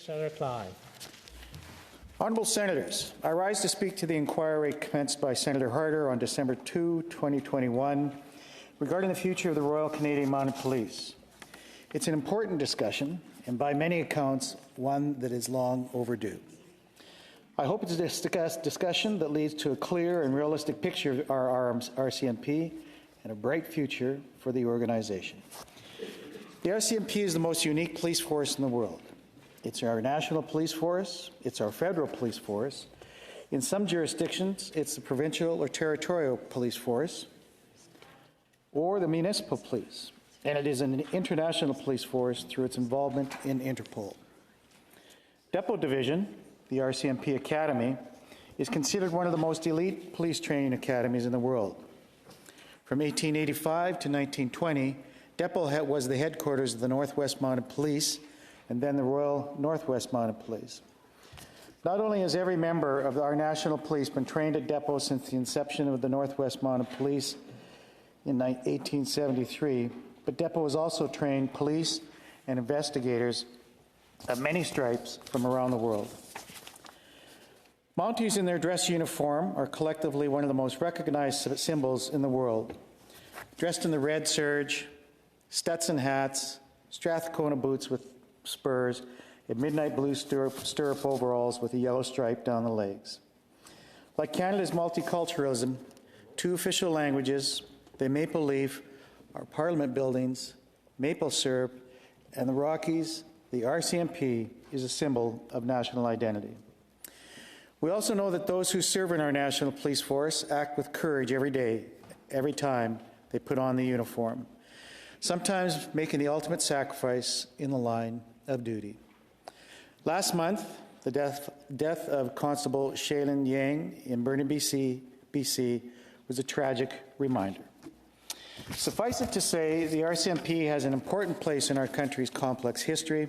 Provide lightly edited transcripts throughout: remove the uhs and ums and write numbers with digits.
Senator Klyne. Honourable Senators, I rise to speak to the inquiry commenced by Senator Harder on December 2, 2021, regarding the future of the Royal Canadian Mounted Police. It's an important discussion, and by many accounts, one that is long overdue. I hope it's a discussion that leads to a clear and realistic picture of our RCMP and a bright future for the organization. The RCMP is the most unique police force in the world. It's our national police force, it's our federal police force. In some jurisdictions, it's the provincial or territorial police force, or the municipal police, and it is an international police force through its involvement in Interpol. Depot Division, the RCMP Academy, is considered one of the most elite police training academies in the world. From 1885 to 1920, Depot was the headquarters of the Northwest Mounted Police and then the Royal Northwest Mounted Police. Not only has every member of our national police been trained at Depot since the inception of the Northwest Mounted Police in 1873, but Depot has also trained police and investigators of many stripes from around the world. Mounties in their dress uniform are collectively one of the most recognized symbols in the world. Dressed in the red serge, Stetson hats, Strathcona boots with spurs, and midnight blue stirrup overalls with a yellow stripe down the legs. Like Canada's multiculturalism, 2 official languages, the maple leaf, our parliament buildings, maple syrup, and the Rockies, the RCMP is a symbol of national identity. We also know that those who serve in our national police force act with courage every day, every time they put on the uniform, sometimes making the ultimate sacrifice in the line of duty. Last month, the death of Constable Shaylin Yang in Burnaby, BC was a tragic reminder. Suffice it to say, the RCMP has an important place in our country's complex history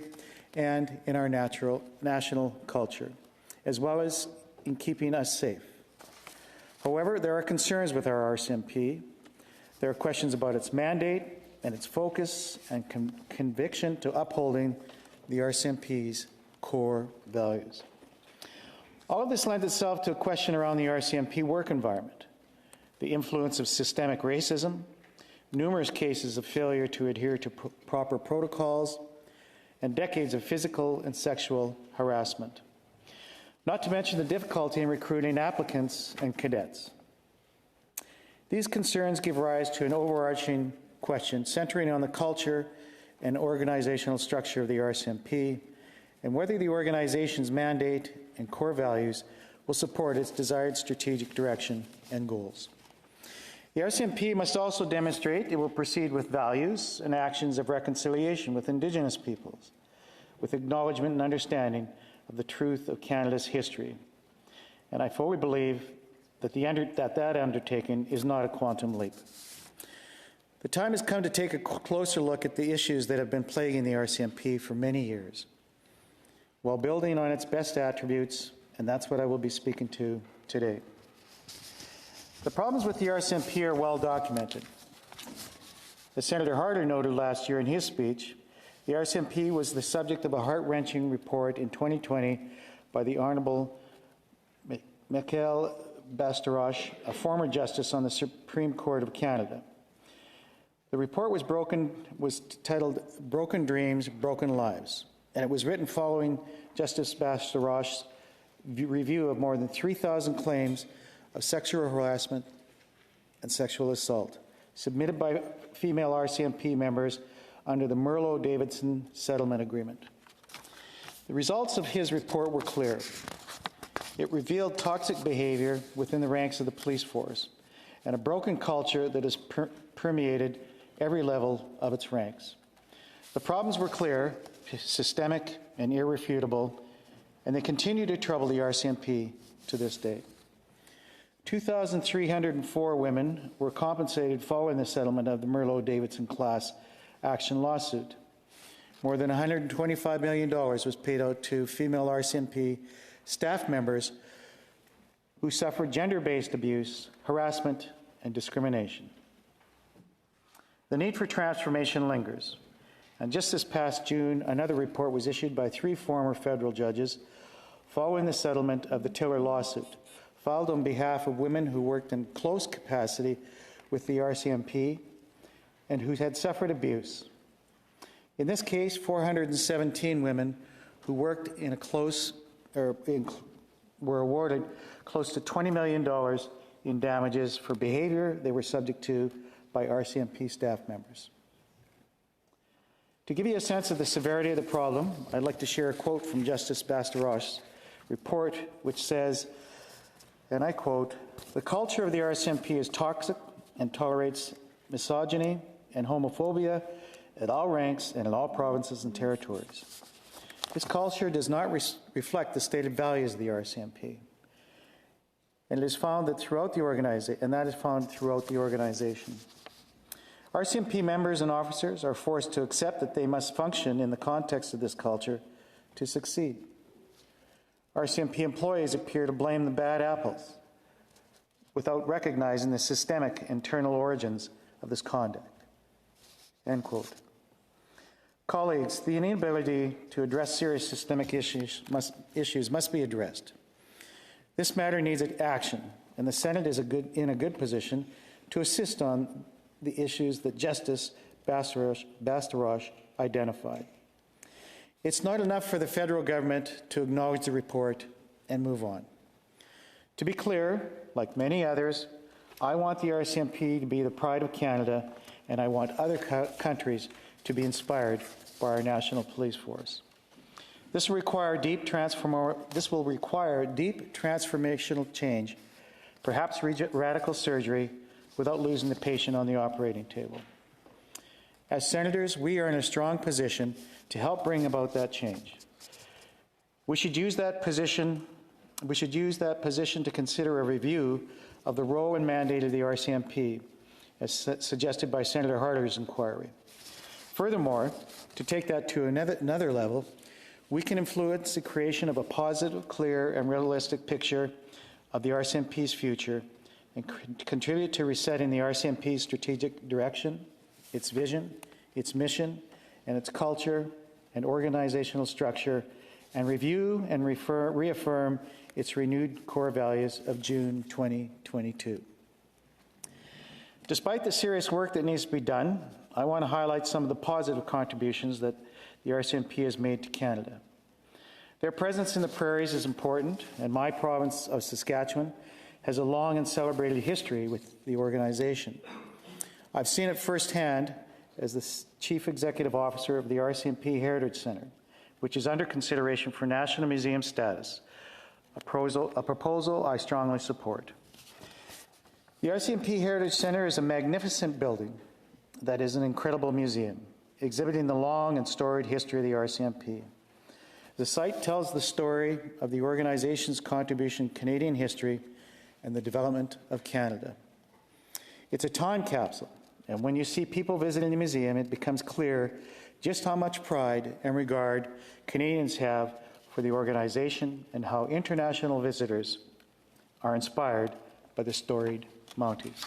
and in our national culture, as well as in keeping us safe. However, there are concerns with our RCMP. There are questions about its mandate and its focus and conviction to upholding the RCMP's core values. All of this lends itself to a question around the RCMP work environment, the influence of systemic racism, numerous cases of failure to adhere to proper protocols, and decades of physical and sexual harassment. Not to mention the difficulty in recruiting applicants and cadets. These concerns give rise to an overarching question centering on the culture and organizational structure of the RCMP and whether the organization's mandate and core values will support its desired strategic direction and goals. The RCMP must also demonstrate it will proceed with values and actions of reconciliation with Indigenous peoples, with acknowledgement and understanding of the truth of Canada's history. And I fully believe that that undertaking is not a quantum leap. The time has come to take a closer look at the issues that have been plaguing the RCMP for many years, while building on its best attributes, and that's what I will be speaking to today. The problems with the RCMP are well documented. As Senator Harder noted last year in his speech, the RCMP was the subject of a heart-wrenching report in 2020 by the Honourable Michael Bastarache, a former justice on the Supreme Court of Canada. The report was titled Broken Dreams, Broken Lives, and it was written following Justice Bastarache's review of more than 3,000 claims of sexual harassment and sexual assault submitted by female RCMP members under the Merlo-Davidson Settlement Agreement. The results of his report were clear. It revealed toxic behavior within the ranks of the police force and a broken culture that has permeated every level of its ranks. The problems were clear, systemic, and irrefutable, and they continue to trouble the RCMP to this day. 2,304 women were compensated following the settlement of the Merlo-Davidson class action lawsuit. More than $125 million was paid out to female RCMP staff members who suffered gender-based abuse, harassment, and discrimination. The need for transformation lingers, And just this past June, another report was issued by 3 former federal judges following the settlement of the Tiller lawsuit, filed on behalf of women who worked in close capacity with the RCMP and who had suffered abuse. In this case, 417 women who worked in a close, were awarded close to $20 million in damages for behavior they were subject to by RCMP staff members. To give you a sense of the severity of the problem, I'd like to share a quote from Justice Bastarosh's report, which says, and I quote, "The culture of the RCMP is toxic and tolerates misogyny and homophobia at all ranks and in all provinces and territories. This culture does not reflect the stated values of the RCMP. And it is found that throughout the organization, RCMP members and officers are forced to accept that they must function in the context of this culture to succeed. RCMP employees appear to blame the bad apples without recognizing the systemic internal origins of this conduct." End quote. Colleagues, the inability to address serious systemic issues must be addressed. This matter needs action, and the Senate is in a good position to assist on the issues that Justice Bastarosh identified. It's not enough for the federal government to acknowledge the report and move on. To be clear, like many others, I want the RCMP to be the pride of Canada, and I want other countries to be inspired by our national police force. This will require deep transformational change, perhaps radical surgery, without losing the patient on the operating table. As senators, we are in a strong position to help bring about that change. We should use that position to consider a review of the role and mandate of the RCMP, as suggested by Senator Harder's inquiry. Furthermore, to take that to another level, we can influence the creation of a positive, clear, and realistic picture of the RCMP's future and contribute to resetting the RCMP's strategic direction, its vision, its mission, and its culture and organizational structure, and review and reaffirm its renewed core values of June 2022. Despite the serious work that needs to be done, I want to highlight some of the positive contributions that the RCMP has made to Canada. Their presence in the prairies is important, and my province of Saskatchewan has a long and celebrated history with the organization. I've seen it firsthand as the Chief Executive Officer of the RCMP Heritage Centre, which is under consideration for National Museum status, a proposal I strongly support. The RCMP Heritage Centre is a magnificent building that is an incredible museum, exhibiting the long and storied history of the RCMP. The site tells the story of the organization's contribution to Canadian history and the development of Canada. It's a time capsule, and when you see people visiting the museum, it becomes clear just how much pride and regard Canadians have for the organization and how international visitors are inspired by the storied Mounties.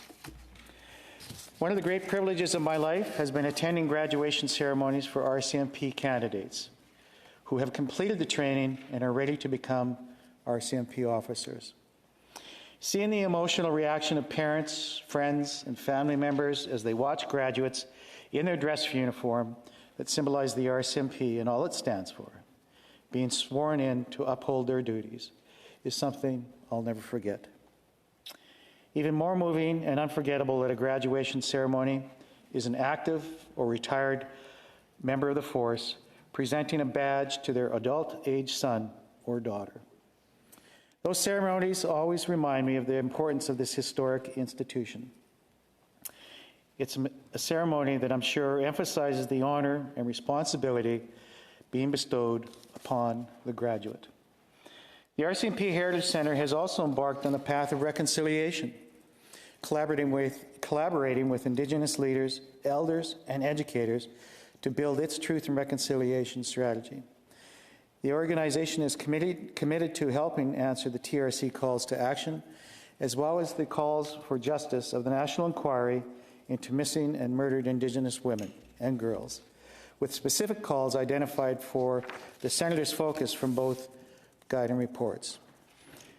One of the great privileges of my life has been attending graduation ceremonies for RCMP candidates who have completed the training and are ready to become RCMP officers. Seeing the emotional reaction of parents, friends, and family members as they watch graduates in their dress uniform that symbolize the RCMP and all it stands for, being sworn in to uphold their duties, is something I'll never forget. Even more moving and unforgettable at a graduation ceremony is an active or retired member of the force presenting a badge to their adult-age son or daughter. Those ceremonies always remind me of the importance of this historic institution. It's a ceremony that I'm sure emphasizes the honor and responsibility being bestowed upon the graduate. The RCMP Heritage Centre has also embarked on the path of reconciliation, collaborating with Indigenous leaders, elders, and educators to build its truth and reconciliation strategy. The organization is committed to helping answer the TRC calls to action, as well as the calls for justice of the National Inquiry into Missing and Murdered Indigenous Women and Girls, with specific calls identified for the Senator's focus from both guiding reports.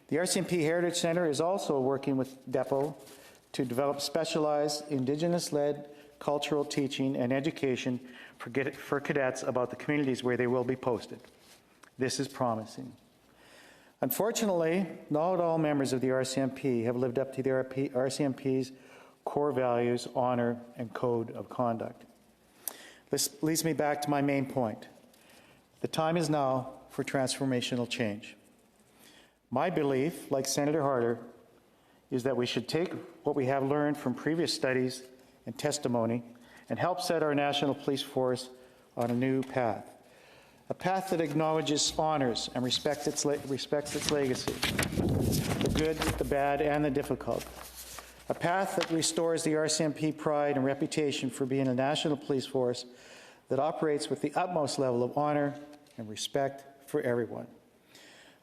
The RCMP Heritage Centre is also working with DEPO to develop specialized Indigenous-led cultural teaching and education for cadets about the communities where they will be posted. This is promising. Unfortunately, not all members of the RCMP have lived up to the RCMP's core values, honor, and code of conduct. This leads me back to my main point. The time is now for transformational change. My belief, like Senator Harder, is that we should take what we have learned from previous studies and testimony and help set our national police force on a new path. A path that acknowledges, honors, and respects its legacy, the good, the bad, and the difficult. A path that restores the RCMP pride and reputation for being a national police force that operates with the utmost level of honor and respect for everyone.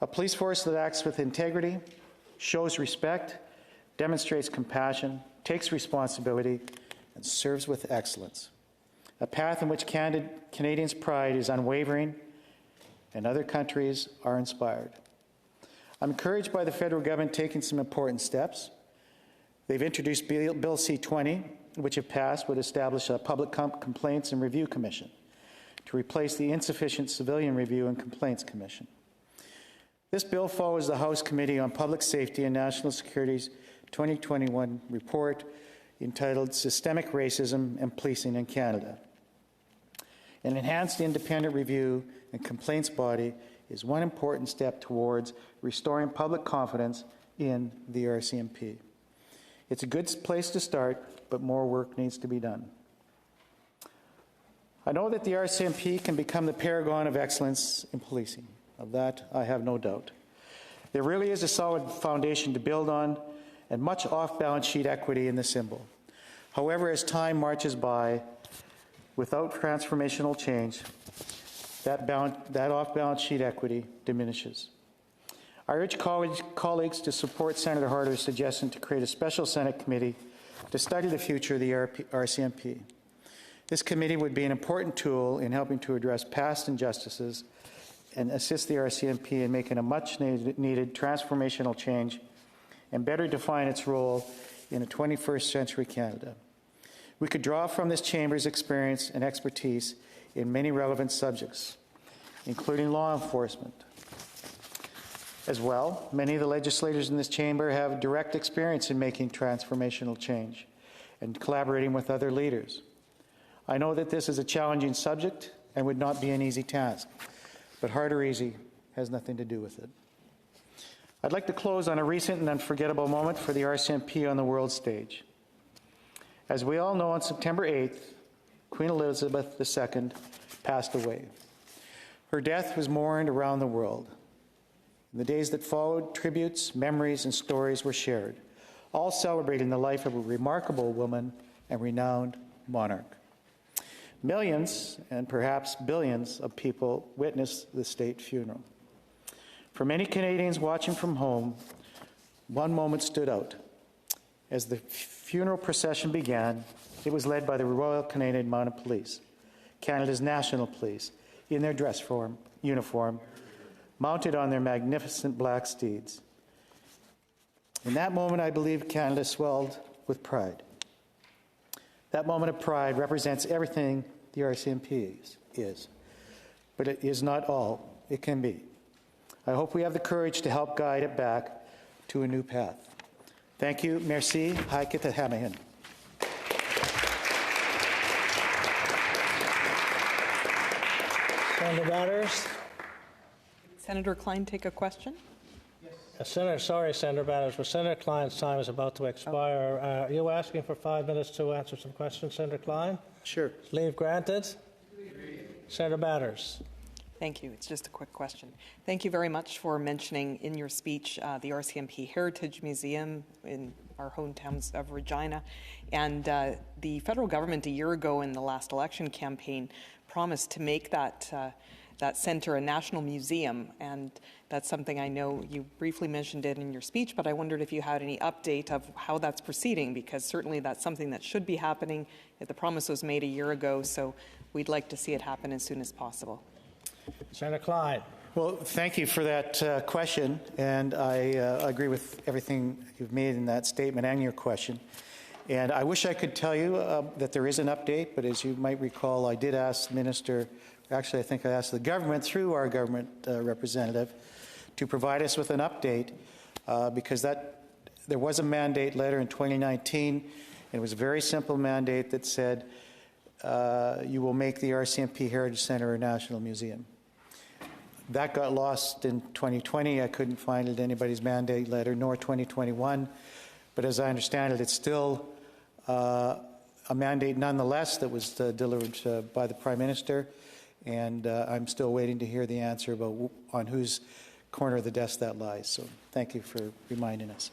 A police force that acts with integrity, shows respect, demonstrates compassion, takes responsibility, and serves with excellence. A path in which Canadians' pride is unwavering and other countries are inspired. I'm encouraged by the federal government taking some important steps. They've introduced Bill C-20, which if passed would establish a Public Complaints and Review Commission to replace the insufficient Civilian Review and Complaints Commission. This bill follows the House Committee on Public Safety and National Security's 2021 report entitled Systemic Racism and Policing in Canada. An enhanced independent review and complaints body is one important step towards restoring public confidence in the RCMP. It's a good place to start, but more work needs to be done. I know that the RCMP can become the paragon of excellence in policing. Of that, I have no doubt. There really is a solid foundation to build on and much off-balance sheet equity in the symbol. However, as time marches by, without transformational change, that off-balance sheet equity diminishes. I urge colleagues to support Senator Harder's suggestion to create a special Senate committee to study the future of the RCMP. This committee would be an important tool in helping to address past injustices and assist the RCMP in making a much-needed transformational change and better define its role in a 21st century Canada. We could draw from this chamber's experience and expertise in many relevant subjects, including law enforcement. As well, many of the legislators in this chamber have direct experience in making transformational change and collaborating with other leaders. I know that this is a challenging subject and would not be an easy task, but hard or easy has nothing to do with it. I'd like to close on a recent and unforgettable moment for the RCMP on the world stage. As we all know, on September 8th, Queen Elizabeth II passed away. Her death was mourned around the world. In the days that followed, tributes, memories, and stories were shared, all celebrating the life of a remarkable woman and renowned monarch. Millions, and perhaps billions, of people witnessed the state funeral. For many Canadians watching from home, one moment stood out. As the funeral procession began, it was led by the Royal Canadian Mounted Police, Canada's national police, in their dress uniform, mounted on their magnificent black steeds. In that moment, I believe Canada swelled with pride. That moment of pride represents everything the RCMP is, but it is not all it can be. I hope we have the courage to help guide it back to a new path. Thank you. Merci. Haikita Hamahin. Senator Batters. Senator Klyne take a question? Yes. Senator Batters, but Senator Klyne's time is about to expire. Are you asking for 5 minutes to answer some questions, Senator Klyne? Sure. Leave granted. Senator Batters. Thank you. It's just a quick question. Thank you very much for mentioning in your speech the RCMP Heritage Museum in our hometowns of Regina. And the federal government a year ago in the last election campaign promised to make that center a national museum. And that's something I know you briefly mentioned it in your speech, but I wondered if you had any update of how that's proceeding, because certainly that's something that should be happening. The promise was made a year ago, so we'd like to see it happen as soon as possible. Senator Klyne. Well, thank you for that question, and I agree with everything you've made in that statement and your question. And I wish I could tell you that there is an update, but as you might recall, I did ask the minister, actually I think I asked the government through our government representative to provide us with an update because there was a mandate letter in 2019, and it was a very simple mandate that said you will make the RCMP Heritage Centre a national museum. That got lost in 2020. I couldn't find it in anybody's mandate letter, nor 2021. But as I understand it, it's still a mandate nonetheless that was delivered by the Prime Minister. And I'm still waiting to hear the answer about on whose corner of the desk that lies. So thank you for reminding us.